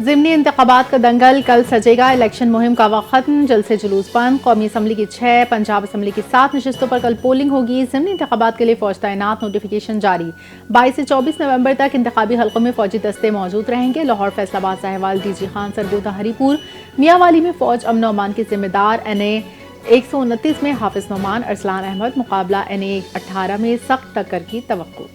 ज़िमनी इंतखाबात का दंगल कल सजेगा। इलेक्शन मुहिम का वक्त खत्म, जल्द से जुलूस बंद। कौमी असम्बली की 6, पंजाब असम्बली की 7 नशिस्तों पर कल पोलिंग होगी। ज़िमनी इंतखाबात के लिए फौज तैनात, नोटिफिकेशन जारी। 22 से 24 नवंबर तक इंतखाबी हल्कों में फौजी दस्ते मौजूद रहेंगे। लाहौर, फैसलाबाद, साहिवाल, डीजी खान, सरगोदा, हरीपुर, मियांवाली में फौज अमन अमान के जिम्मेदार। NA 129 में हाफिज नोमान, अरसलान अहमद। मुकाबला NA 18 में सख्त टक्कर की तवक्को।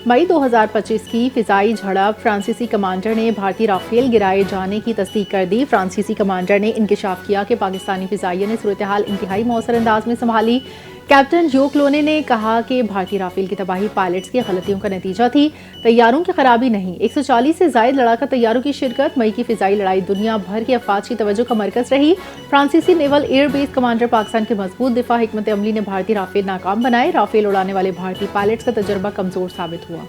मई 2025 की फिजाई झड़प, फ्रांसीसी कमांडर ने भारतीय राफेल गिराए जाने की तस्दीक कर दी। फ्रांसीसी कमांडर ने इंकशाफ किया कि पाकिस्तानी फिजाइयों ने सूरत हाल इंतहाई मौसर अंदाज में संभाली। कैप्टन जो क्लोने ने कहा कि भारतीय राफेल की तबाही पायलट्स की गलतियों का नतीजा थी, तैयारों की खराबी नहीं। 140 से जायद लड़ाका तैयारों की शिरकत। मई की फिजाई लड़ाई दुनिया भर के अफवाज की तवज्जो का मरकज रही। फ्रांसीसी naval air base commander Pakistan के मजबूत दिफा हिकमत अमली ने भारतीय राफेल नाकाम बनाए। राफेल उड़ाने वाले भारतीय पायलट्स का तजर्बा कमजोर साबित हुआ।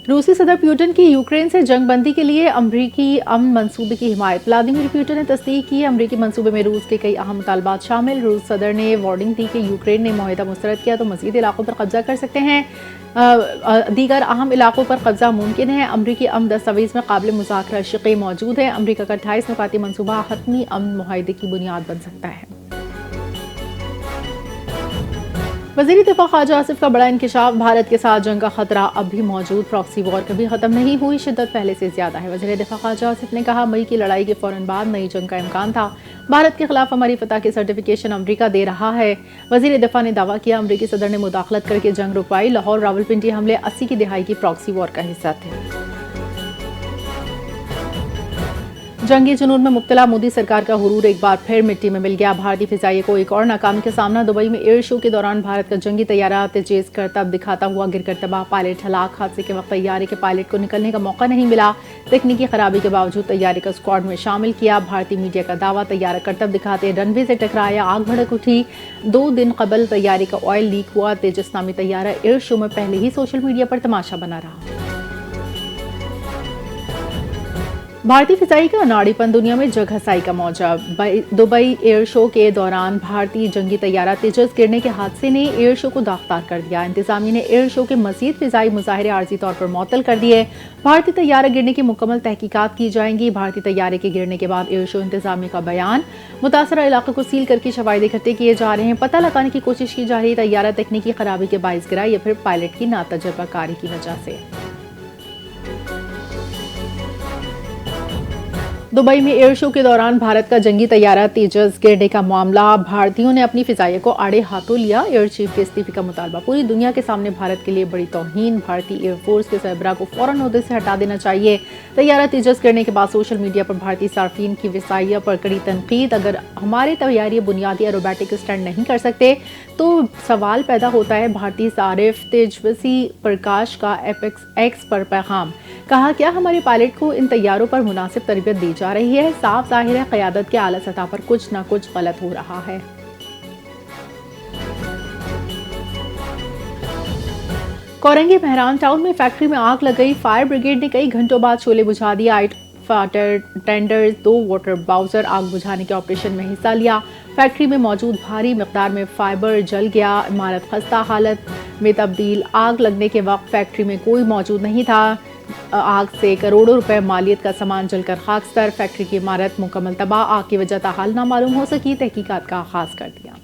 रूसी सदर प्यूटन की यूक्रेन से जंगबंदी के लिए अमरीकी अमन मंसूबे की हिमायत। व्लादिमीर पुतिन ने तस्दीक की, अमरीकी मंसूबे में रूस के कई अहम मुतालबात शामिल। रूस सदर ने वार्निंग दी कि यूक्रेन ने मुआहदा मुस्तरद किया तो मजीद इलाकों पर कब्जा कर सकते हैं। दीगर अहम इलाकों पर कब्जा मुमकिन है। अमरीकी अमन दस्तावेज में काबिल मुज़ाकरा शिक़े मौजूद है। अमरीका का 28 नुकाती मंसूबा हतमी अमन मुआहदे की बुनियाद बन सकता है। वज़ीर दिफा ख्वाजा आसिफ का बड़ा इंकशाफ, भारत के साथ जंग का खतरा अब भी मौजूद, प्रॉक्सी वॉर कभी खत्म नहीं हुई, शिद्दत पहले से ज्यादा है। वज़ीर दिफा ख्वाजा आसिफ ने कहा, मई की लड़ाई के फौरन बाद नई जंग का इम्कान था। भारत के खिलाफ हमारी फतह की सर्टिफिकेशन अमरीका दे रहा है। वज़ीर दिफा ने दावा किया, अमरीकी सदर ने मुदाखलत करके जंग रुकवाई। लाहौर रावलपिंडी हमले 80 की दिहाई की प्रॉक्सी वॉर का हिस्सा थे। जंगी जुनून में मुब्तला मोदी सरकार का हुरूर एक बार फिर मिट्टी में मिल गया। भारतीय फिजाइये को एक और नाकामी का सामना। दुबई में एयर शो के दौरान भारत का जंगी तैयारा तेज करतब दिखाता हुआ गिरकर तबाह, पायलट हलाक। हादसे के वक्त तैयारे के पायलट को निकलने का मौका नहीं मिला। तकनीकी खराबी के बावजूद तैयारे का स्क्वाड में शामिल किया। भारतीय मीडिया का दावा, तैयारा करतब दिखाते रनवे से टकराया, आग भड़क उठी। 2 दिन कबल तैयारे का ऑयल लीक हुआ। तेजस नामी तैयारा एयर शो में पहले ही सोशल मीडिया पर तमाशा बना रहा। भारतीय फिजाई का अनाड़ीपन, दुनिया में जगहसाई का मौजा। दुबई एयर शो के दौरान भारतीय जंगी तैयारा तेजस गिरने के हादसे ने एयर शो को दागदार कर दिया। इंतजामिया ने एयर शो के मजीद फिजाई मुजाहरे आर्जी तौर पर मुअत्तल कर दिए। भारतीय तैयारा गिरने की मुकम्मल तहकीकात की जाएंगी। भारतीय तैयारे के गिरने के बाद एयर शो इंतजामिया का बयान, मुतासरा इलाके को सील करके शवाहिद इकट्ठे किए जा रहे हैं। पता लगाने की कोशिश की जा रही है तैयारा तकनीकी खराबी के बाइस गिरा या फिर पायलट की नातजुर्बाकारी की वजह से। दुबई में एयर शो के दौरान भारत का जंगी तैयारा तेजस गिरने का मामला, भारतीयों ने अपनी फिजाइया को आड़े हाथों लिया। एयर चीफ के इस्तीफे का मुतालबा, पूरी दुनिया के सामने भारत के लिए बड़ी तौहीन। भारतीय एयरफोर्स के सरबराह को फौरन ओहदे से हटा देना चाहिए। तैयारा तेजस गिरने के बाद सोशल मीडिया पर भारतीय सार्फिन की फिजाइया पर कड़ी तनकीद। अगर हमारे तैयारी बुनियादी एरोबैटिक स्टैंड नहीं कर सकते तो सवाल पैदा होता है। भारतीय सारिफ तेजस्वी प्रकाश का FX पर पैगाम, कहा, क्या हमारे पायलट को इन तैयारों पर मुनासिब तरबियत दी जा रही है? साफ जाहिर है क़यादत के आला सतह पर कुछ न कुछ गलत हो रहा है। कोरंगी मेहरान टाउन में फैक्ट्री में आग लग गई। फायर ब्रिगेड ने कई घंटों बाद शोले बुझा दिया। 8 फायर टेंडर्स, 2 वाटर बाउजर आग बुझाने के ऑपरेशन में हिस्सा लिया। फैक्ट्री में मौजूद भारी मिकदार में फाइबर जल गया। इमारत खस्ता हालत में तब्दील। आग लगने के वक्त फैक्ट्री में कोई मौजूद नहीं था। आग से करोड़ों रुपए मालियत का सामान जलकर खाकस्तर। फैक्ट्री की इमारत मुकम्मल तबाह। आग की वजह ताहाल ना मालूम हो सकी। तहकीकात का आगाज कर दिया।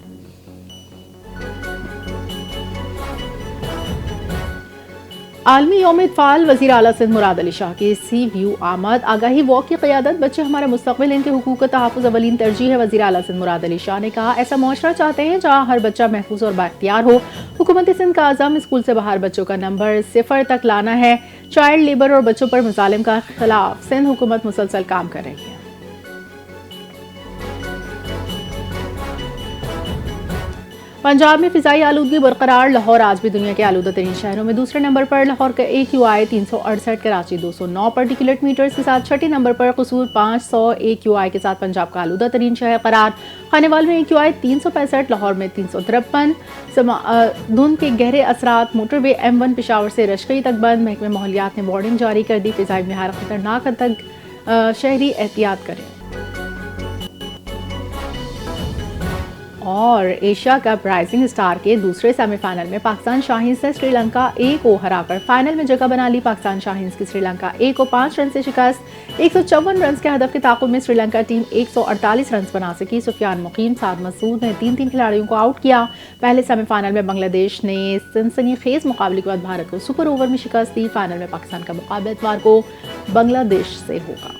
आलमी यौम इत्फाल, वज़ीर आला सिंध मुराद अली शाह की सी व्यू आमद। आगाही वॉक की क़यादत, बच्चे हमारा मुस्तक़बिल, इनके हुकूक का तहफ़्फ़ुज़ अवलीन तरजीह है। वज़ीर आला सिंध मुराद अली शाह ने कहा, ऐसा मुआशरा चाहते हैं जहाँ हर बच्चा महफूज और बाख्तियार हो। हुकूमत सिंध का आज़म स्कूल से बाहर बच्चों का नंबर 0 तक लाना है। चाइल्ड लेबर और बच्चों पर मुज़ालिम का खिलाफ सिंध हुकूमत मुसलसल काम कर रही है। पंजाब में फिजाई आलूदगी बरकरार। लाहौर आज भी दुनिया के आलूदा तरीन शहरों में दूसरे नंबर पर। लाहौर का AQI 368, कराची 209 पार्टिकुलेट मीटर्स के साथ छठे नंबर पर। कसूर 500 AQI के साथ पंजाब का आलूदा तरीन शहर करार। खानेवाल में AQI 365, लाहौर में 353। धुंध के गहरे असरात, मोटरवे M1 पेशावर से रशकई तक बंद। महकमे माहौलियात ने वार्निंग जारी कर दी। फिजाई में खतरनाक हद तक शहरी एहतियात करें। और एशिया कप राइजिंग स्टार के दूसरे सेमीफाइनल में पाकिस्तान शाहीन्स ने श्रीलंका ए को हराकर फाइनल में जगह बना ली। पाकिस्तान शाहीन्स की श्रीलंका ए को 5 रन से शिकस्त। 154 रन के हदफ के ताक़ुब में श्रीलंका टीम 148 रन बना सकी। सुफियान मुकीम, साद मसूद ने 3-3 खिलाड़ियों को आउट किया। पहले सेमीफाइनल में बांग्लादेश ने सनसनीखेज मुकाबले के बाद भारत को सुपर ओवर में शिकस्त दी। फाइनल में पाकिस्तान का मुकाबला इतवार को बांग्लादेश से होगा।